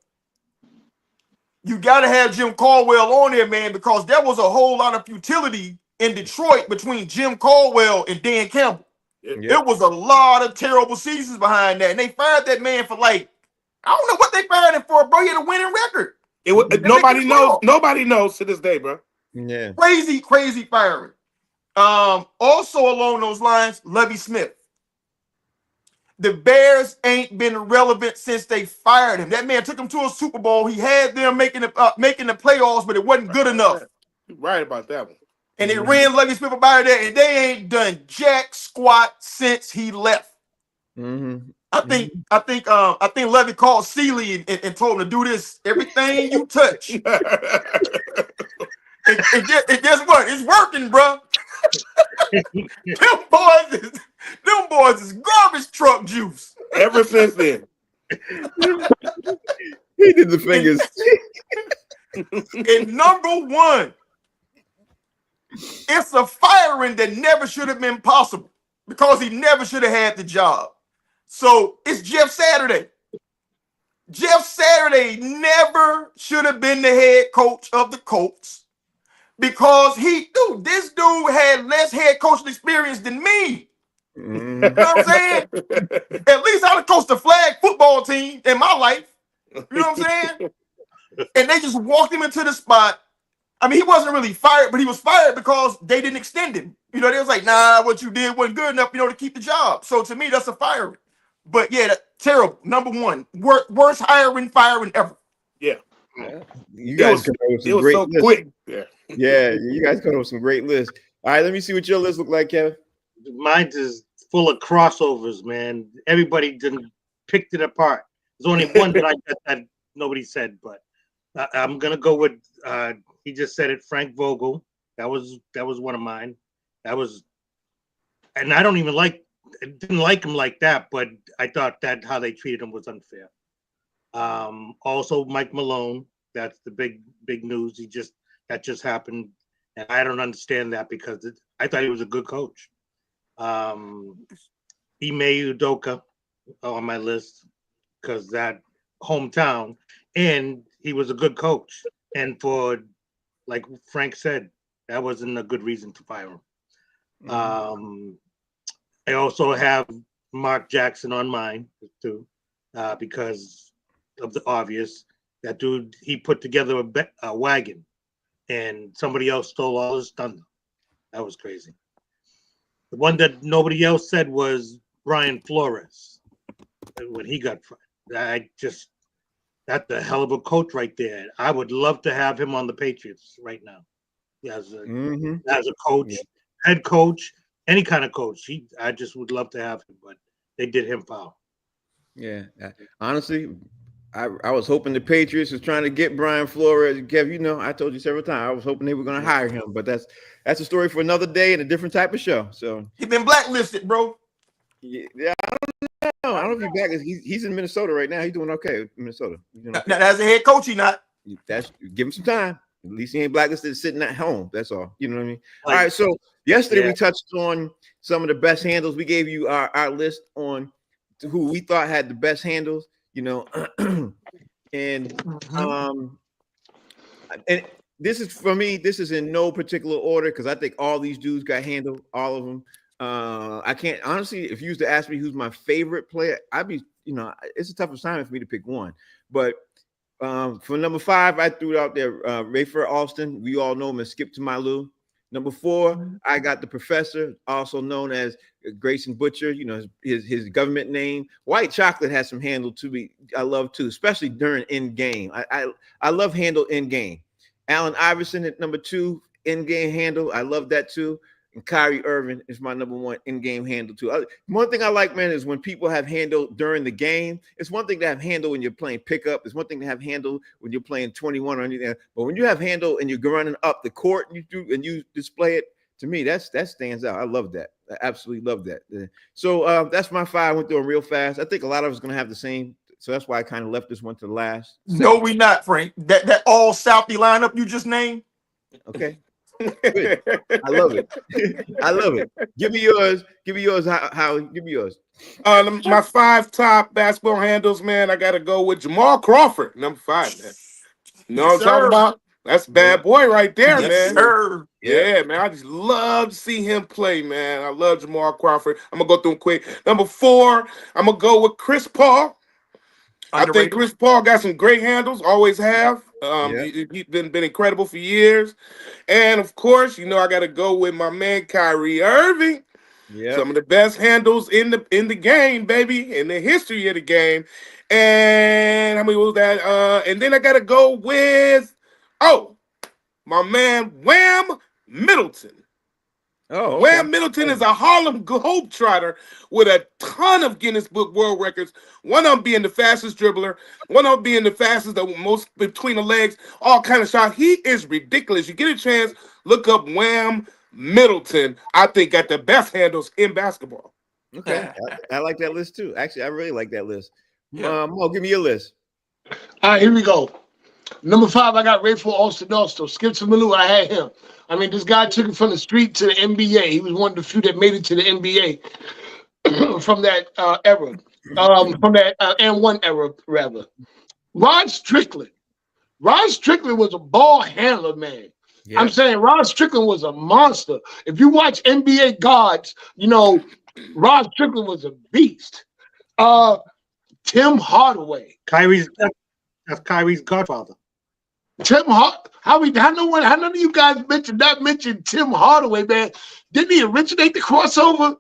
You got to have Jim Caldwell on there, man, because there was a whole lot of futility in Detroit between Jim Caldwell and Dan Campbell. It was a lot of terrible seasons behind that, and they fired that man for like, I don't know what they fired him for, bro. He had a winning record. Nobody knows. Nobody knows to this day, bro. Yeah. Crazy firing. Also along those lines, Lovie Smith. the Bears ain't been relevant since they fired him. That man took them to a Super Bowl. He had them making the playoffs, but it wasn't good enough. You're right about that one. And they ran Lovie Smith up out of there, and they ain't done jack squat since he left. Mm-hmm. I think Lovie called Sealy and told him to do this. Everything you touch. And guess what? It's working, bro. Them boys is garbage truck juice. Ever since then. He did the fingers. And number one, it's a firing that never should have been possible because he never should have had the job. So it's Jeff Saturday. Jeff Saturday never should have been the head coach of the Colts because this dude had less head coaching experience than me. Mm-hmm. You know what I'm saying? At least I would coached a flag football team in my life. You know what I'm saying? And they just walked him into the spot. I mean, he wasn't really fired, but he was fired because they didn't extend him. You know, they was like, nah, what you did wasn't good enough, to keep the job. So to me, that's a firing. But yeah, terrible. Number one, worst firing ever. Yeah. You guys come up with some great so lists. quick. Yeah. Yeah, you guys come up with some great lists. All right, let me see what your list look like, Kevin. Mine is full of crossovers, man. Everybody didn't picked it apart. There's only one that I got that nobody said, but I'm gonna go with he just said it, Frank Vogel. That was one of mine. And I didn't like him like that, but I thought that how they treated him was unfair. Also Mike Malone. That's the big news. That just happened, and I don't understand that because I thought he was a good coach. Ime Udoka on my list because that hometown, and he was a good coach. And for, like Frank said, that wasn't a good reason to fire him. Mm-hmm. I also have Mark Jackson on mine too, because of the obvious. That dude, he put together a wagon, and somebody else stole all his thunder. That was crazy. The one that nobody else said was Brian Flores when he got fired. That's a hell of a coach right there. I would love to have him on the Patriots right now. As a coach, head coach, any kind of coach. I just would love to have him, but they did him foul. Yeah. Honestly, I was hoping the Patriots was trying to get Brian Flores. Kev, I told you several times I was hoping they were going to hire him, but that's a story for another day and a different type of show. So he's been blacklisted, bro. Yeah, I don't know if he's back. He's in Minnesota right now. He's doing okay in Minnesota. Okay. Now, as a head coach, he not. Give him some time. At least he ain't blacklisted sitting at home. That's all. You know what I mean? All right. So yesterday we touched on some of the best handles. We gave you our list on who we thought had the best handles. And this is for me. This is in no particular order because I think all these dudes got handled. All of them. I can't honestly. If you used to ask me who's my favorite player, I'd be. It's a tough assignment for me to pick one. But for number 5, I threw it out there. Rayford Alston. We all know him as Skip to My Lou. Number 4, I got the Professor, also known as Grayson Butcher. His government name. White Chocolate has some handle to me. I love too, especially during in game. I love handle in game. Allen Iverson at number 2, in game handle. I love that too. And Kyrie Irving is my number 1 in-game handle too. One thing I like, man, is when people have handle during the game. It's one thing to have handle when you're playing pickup. It's one thing to have handle when you're playing 21 or anything. But when you have handle and you're running up the court and you display it, to me, that stands out. I love that. I absolutely love that. So that's my 5. I went through them real fast. I think a lot of us are going to have the same. So that's why I kind of left this one to the last. No, we not, Frank. That all Southie lineup you just named. Okay. Good. I love it. I love it. Give me yours. How? Give me yours. My 5 top basketball handles, man. I got to go with Jamal Crawford, number 5, man. You know what I'm talking about? That's bad boy right there, man. Sir. Yeah, man. I just love to see him play, man. I love Jamal Crawford. I'm gonna go through him quick. Number 4, I'm gonna go with Chris Paul. Underrated. I think Chris Paul got some great handles, always have. He's been incredible for years. And of course, I got to go with my man Kyrie Irving. Yeah. Some of the best handles in the game, baby, in the history of the game. And how many was that? And then I gotta go with my man Wham Middleton. Oh, okay. Wham Middleton is a Harlem Globetrotter with a ton of Guinness Book World Records. One of them being the fastest dribbler, one of them being the fastest, the most between the legs, all kind of shot. He is ridiculous. You get a chance, look up Wham Middleton. I think got the best handles in basketball. Okay. I like that list too. Actually, I really like that list. Yeah. Mo, give me your list. All right, here we go. Number 5, I got Rayful Alston. Skip to Malou, I had him. I mean, this guy took it from the street to the NBA. He was one of the few that made it to the NBA from that era, from that and1 era, rather. Rod Strickland. Rod Strickland was a ball handler, man. Yeah. I'm saying Rod Strickland was a monster. If you watch NBA Gods, you know, Rod Strickland was a beast. Tim Hardaway. That's Kyrie's godfather. How none of you guys mentioned Tim Hardaway, man? Didn't he originate the crossover?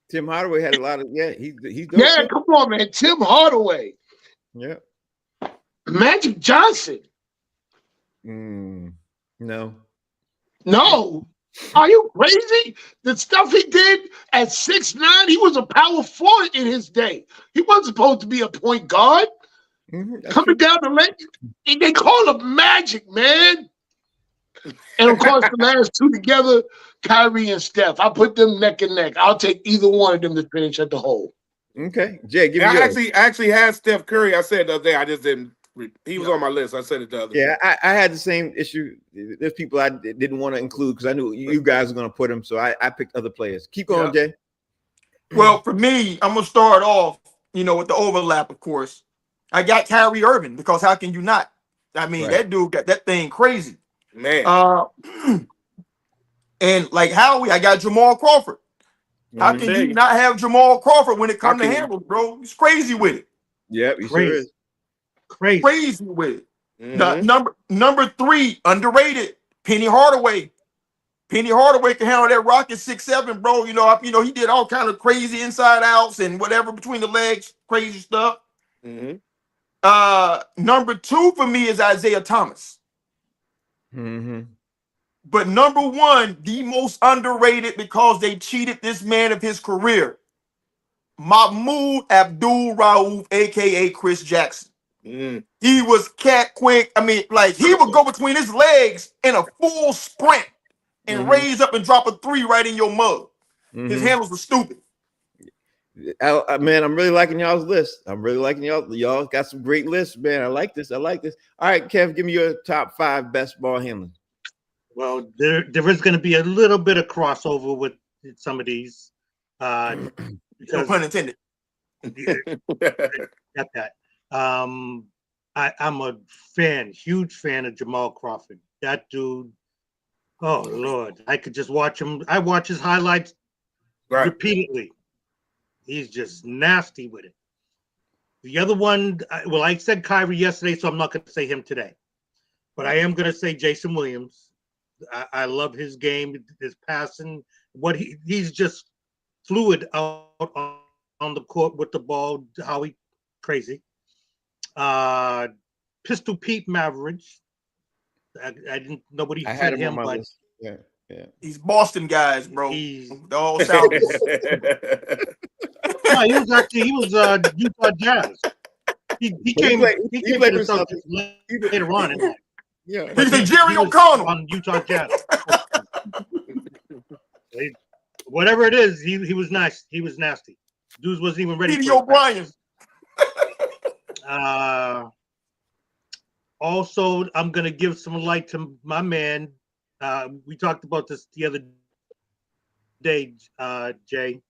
Tim Hardaway had a lot of he's dope Yeah, too. come on, man. Tim Hardaway. Yeah. Magic Johnson. No. No. Are you crazy? The stuff he did at 6'9", he was a power forward in his day. He wasn't supposed to be a point guard. Coming down the lane, they call him Magic, man. And of course, the last two together, Kyrie and Steph. I put them neck and neck. I'll take either one of them to finish at the hole. Okay. Jay, give me I yours. actually had Steph Curry. I said it the other day. I just didn't. He was on my list. I said it the other day. Yeah, I had the same issue. There's people I didn't want to include because I knew you guys were going to put them, so I picked other players. Keep going, Jay. Well, for me, I'm gonna start off, with the overlap, of course. I got Kyrie Irving because how can you not? I mean, Right. that dude got that thing crazy. Man. And like Howie, I got Jamal Crawford. How can you not have Jamal Crawford when it comes to handles, bro? He's crazy with it. Yep, you Crazy. sure is. Crazy with it. Mhm. Number 3, underrated, Penny Hardaway. Penny Hardaway can handle that rocket 6'7", bro. He did all kind of crazy inside outs and whatever between the legs, crazy stuff. Mhm. Number 2 for me is Isaiah Thomas. Mm-hmm. But number 1, the most underrated because they cheated this man of his career, Mahmoud Abdul-Rauf, aka Chris Jackson. Mhm. He was cat quick. I mean, like he would go between his legs in a full sprint and raise up and drop a 3 right in your mug. His handles were stupid. Man, I'm really liking y'all's list. I'm really liking y'all. Y'all got some great lists, man. I like this. All right, Kev, give me your top 5 best ball handlers. Well, there is going to be a little bit of crossover with some of these. No Because pun intended. got that. I'm a huge fan of Jamal Crawford. That dude, oh Lord, I could just watch him. I watch his highlights repeatedly. He's just nasty with it. The other one, I said Kyrie yesterday, so I'm not going to say him today. But I am going to say Jason Williams. I love his game, his passing. He's just fluid out on the court with the ball. How he crazy. Pistol Pete Mavericks. Nobody I had said him him, on my but list. Yeah. These Boston guys, bro. he's They're all South. no, he was Utah Jazz. He came played to for the Celtics later on in life. Yeah. He's like Jerry He was O'Connell. on Utah Jazz. Whatever it is, he was nice. He was nasty. Dudes wasn't even ready. Petey for O'Brien. Also, I'm gonna give some light to my man. We talked about this the other day, Jay.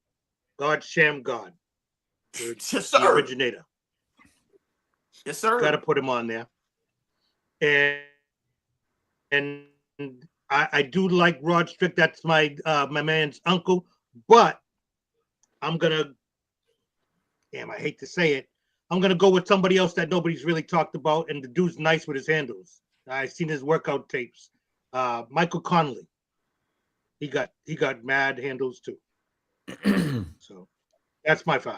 God Sham God. Yes, The sir. originator. Yes, sir. Got to put him on there. And I do like Rod Strick. That's my man's uncle. But I'm gonna. Damn, I hate to say it. I'm gonna go with somebody else that nobody's really talked about, and the dude's nice with his handles. I've seen his workout tapes. Michael Conley. He got mad handles too. So that's my 5.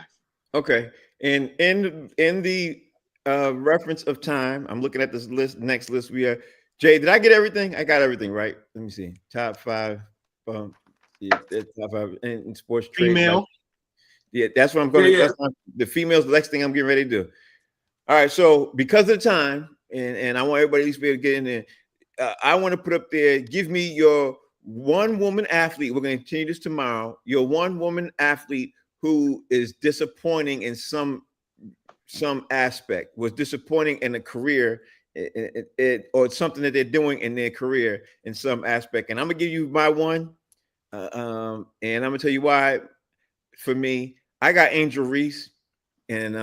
Okay. And in the reference of time, I'm looking at this list. Next list we are. Jay, did I get everything? I got everything right. Let me see. Top 5. Yeah, top 5 in sports trade. Female. Yeah, that's what I'm going to. Yeah, yeah. That's the females. The next thing I'm getting ready to do. All right. So because of the time, and I want everybody at least be able to get in there. I want to put up there. Give me your one woman athlete. We're going to continue this tomorrow. Your one woman athlete who is disappointing in some aspect, was disappointing in a career, or something that they're doing in their career in some aspect. And I'm gonna give you my one, and I'm gonna tell you why. For me, I got Angel Reese, and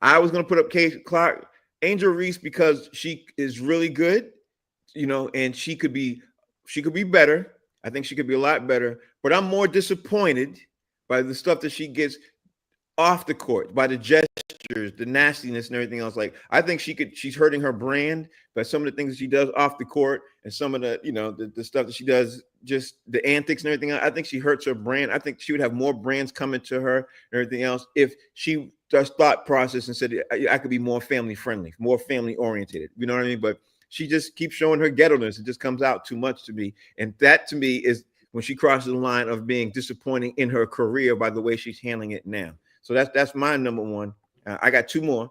I was gonna put up Kate Clark, Angel Reese, because she is really good, and she could be better. I think she could be a lot better, but I'm more disappointed by the stuff that she gets off the court, by the gestures, the nastiness, and everything else. Like, I think she's hurting her brand by some of the things that she does off the court, and some of the, the stuff that she does, just the antics and everything else. I think she hurts her brand. I think she would have more brands coming to her and everything else if she does thought process and said, I could be more family friendly, more family oriented. You know what I mean? But she just keeps showing her ghetto-ness. It just comes out too much to me. And that, to me, is when she crosses the line of being disappointing in her career by the way she's handling it now. So that's my number one. I got 2 more.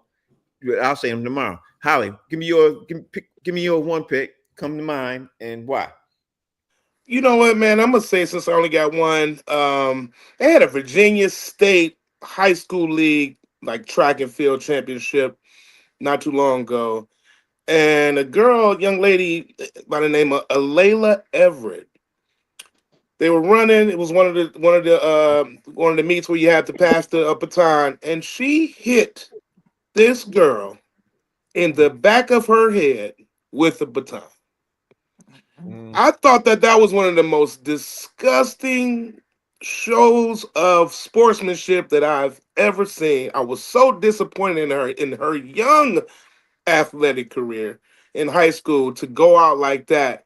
I'll say them tomorrow. Holly, give me your one pick. Come to mind, and why? You know what, man? I'm gonna say, since I only got one, they had a Virginia State high school league, like track and field championship, not too long ago, and a young lady by the name of Alayla Everett. They were running. It was one of the meets where you had to pass the baton, and she hit this girl in the back of her head with the baton. I thought that was one of the most disgusting shows of sportsmanship that I've ever seen. I was so disappointed in her young athletic career in high school to go out like that,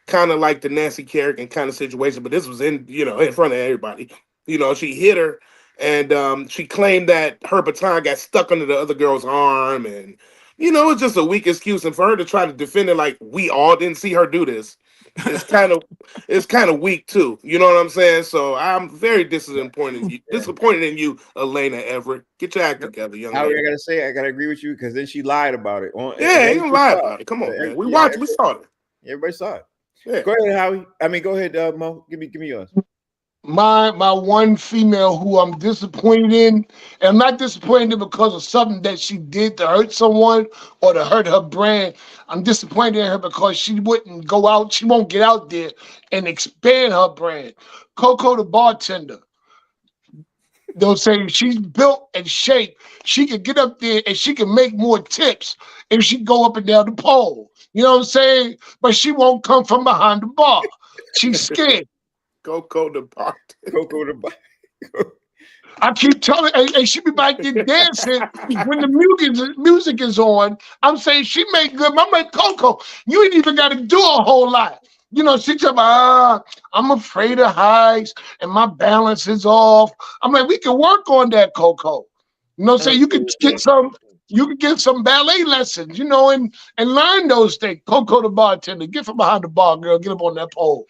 kind of like the Nancy Kerrigan kind of situation. But this was in front of everybody. She hit her, and she claimed that her baton got stuck under the other girl's arm, and it's just a weak excuse. And for her to try to defend it like we all didn't see her do this, it's kind of weak too. You know what I'm saying? So I'm very disappointed in you, Elena Everett. Get your act together, young lady. I gotta agree with you, because then she lied about it. Yeah, you lie about it. Come on, man. We saw it. Everybody saw it. Yeah. Go ahead, Howie. Go ahead, Mo. Give me yours. My one female who I'm disappointed in, and I'm not disappointed in because of something that she did to hurt someone or to hurt her brand. I'm disappointed in her because she wouldn't go out, she won't get out there and expand her brand. Coco the bartender. They'll say she's built and shaped. She can get up there and she can make more tips if she go up and down the pole. You know what I'm saying? But she won't come from behind the bar. She's scared. Coco the bartender. I keep telling her, and she be back there dancing when the music is on. I'm saying she make good. I'm like, Coco, you ain't even got to do a whole lot. She tell me, I'm afraid of heights and my balance is off. I'm like, we can work on that, Coco. You could get some ballet lessons, and learn those things. Coco the bartender, get from behind the bar, girl, get up on that pole.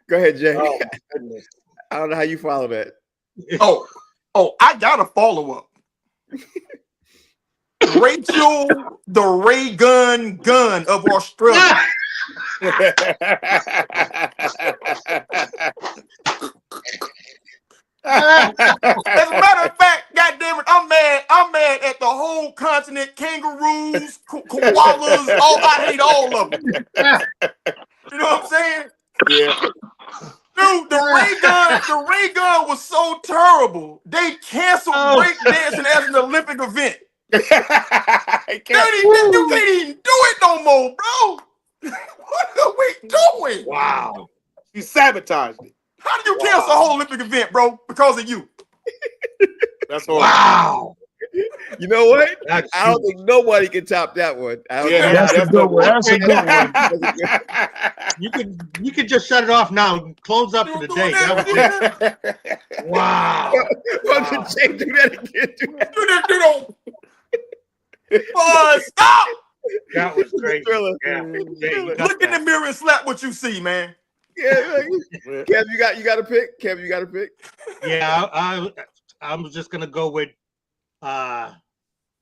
Go ahead, Jay. Oh, my goodness. I don't know how you follow that. Oh, I got a follow-up. Rachel, the Ray Gun of Australia. As a matter of fact, goddammit, I'm mad at the whole continent, kangaroos, koalas, I hate all of them. You know what I'm saying? Yeah. Dude, the Ray Gun was so terrible. They canceled breakdancing as an Olympic event. You can't even do it no more, bro. What are we doing? Wow. You sabotaged it. How do you cancel a whole Olympic event, bro? Because of you. That's horrible. Wow. You know what? That's I don't think nobody can top that one. I don't Yeah, That's a that's good one. That's a good one. you can just shut it off now and close up for the day. That was it. Wow. Well, did Jay do that again? Do that. Do this, do that. Stop! That was crazy. Thriller. Yeah. Yeah, you got Look in the that. mirror and slap what you see, man. Yeah, Kev, you got a pick. Kev, you got a pick. Yeah, I'm just gonna go with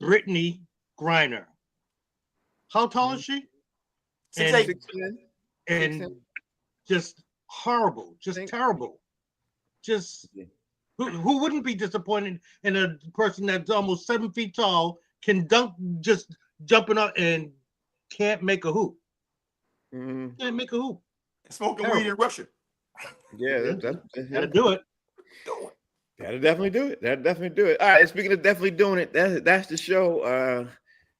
Brittany Griner. How tall is she? 6'8". 6'10". And just horrible, just Think- terrible. Just who wouldn't be disappointed in a person that's almost 7 feet tall, can dunk, just jumping up and can't make a hoop. Mhm. Can't make a hoop. Smoking weed in Russia. Yeah, Gotta do it. that'll definitely do it. That'll definitely do it. All right, speaking of definitely doing it, that's the show.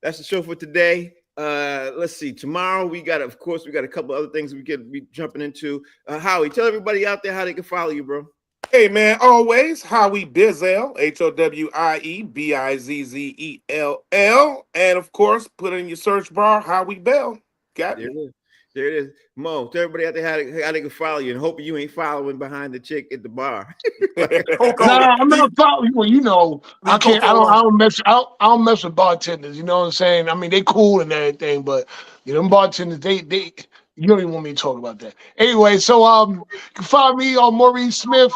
That's the show for today. Let's see. Tomorrow we got a couple other things we could be jumping into. Howie, tell everybody out there how they can follow you, bro. Hey man, always Howie Bizzell, HOWIE BIZZELL, and of course, put in your search bar Howie Bell. Got There me. it is. There it is. Mo, tell everybody out there how they can follow you, and hope you ain't following behind the chick at the bar. Coco. Nah, I'm not following. Well, you know, I Leave can't. Coco I don't mess. I don't mess with bartenders. You know what I'm saying? I mean, they cool and everything, but you know, them bartenders, they. You don't even want me to talk about that. Anyway, so you can follow me on Maurice Smith.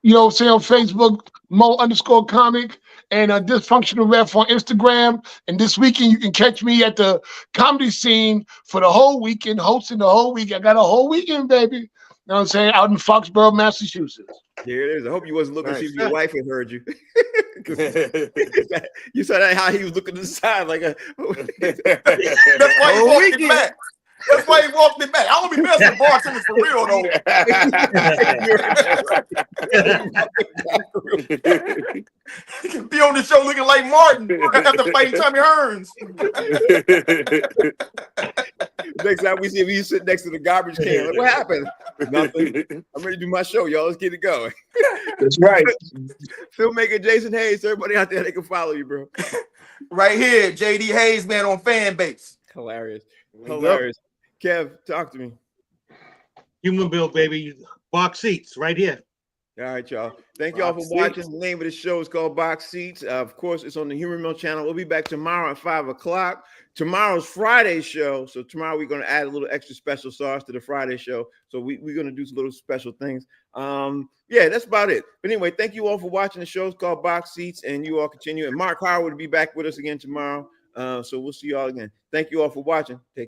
You know what I'm saying, on Facebook, Mo_comic, and Dysfunctional Ref on Instagram. And this weekend, you can catch me at the Comedy Scene for the whole weekend, hosting the whole weekend. I got a whole weekend, baby. You know what I'm saying? Out in Foxborough, Massachusetts. There it is. I hope you wasn't looking to see if Nice. your wife had heard you. 'Cause you saw that how he was looking to the side like a. That's why he Whole walked me weekend. back. That's why he walked me back. I don't be messing with bartenders for real, though. He can be on the show looking like Martin after fighting Tommy Hearns. Next time we see him, he's sitting next to the garbage can. Like, what happened? Nothing. I'm ready to do my show, y'all. Let's get it going. That's right. Filmmaker Jason Hayes. Everybody out there, they can follow you, bro. Right here, JD Hayes, man, on fan base. Hilarious. we go. Hilarious. Kev, talk to me. Human Bill, baby. Box seats right here. All right, y'all. Thank y'all for Box watching. Seats. The name of the show is called Box Seats. Of course, it's on the Humor Mill channel. We'll be back tomorrow at 5 o'clock. Tomorrow's Friday show. So tomorrow we're going to add a little extra special sauce to the Friday show. So we're going to do some little special things. Yeah, that's about it. But anyway, thank you all for watching. The show is called Box Seats, and you all continue. And Mark Howard will be back with us again tomorrow. So we'll see you all again. Thank you all for watching. Take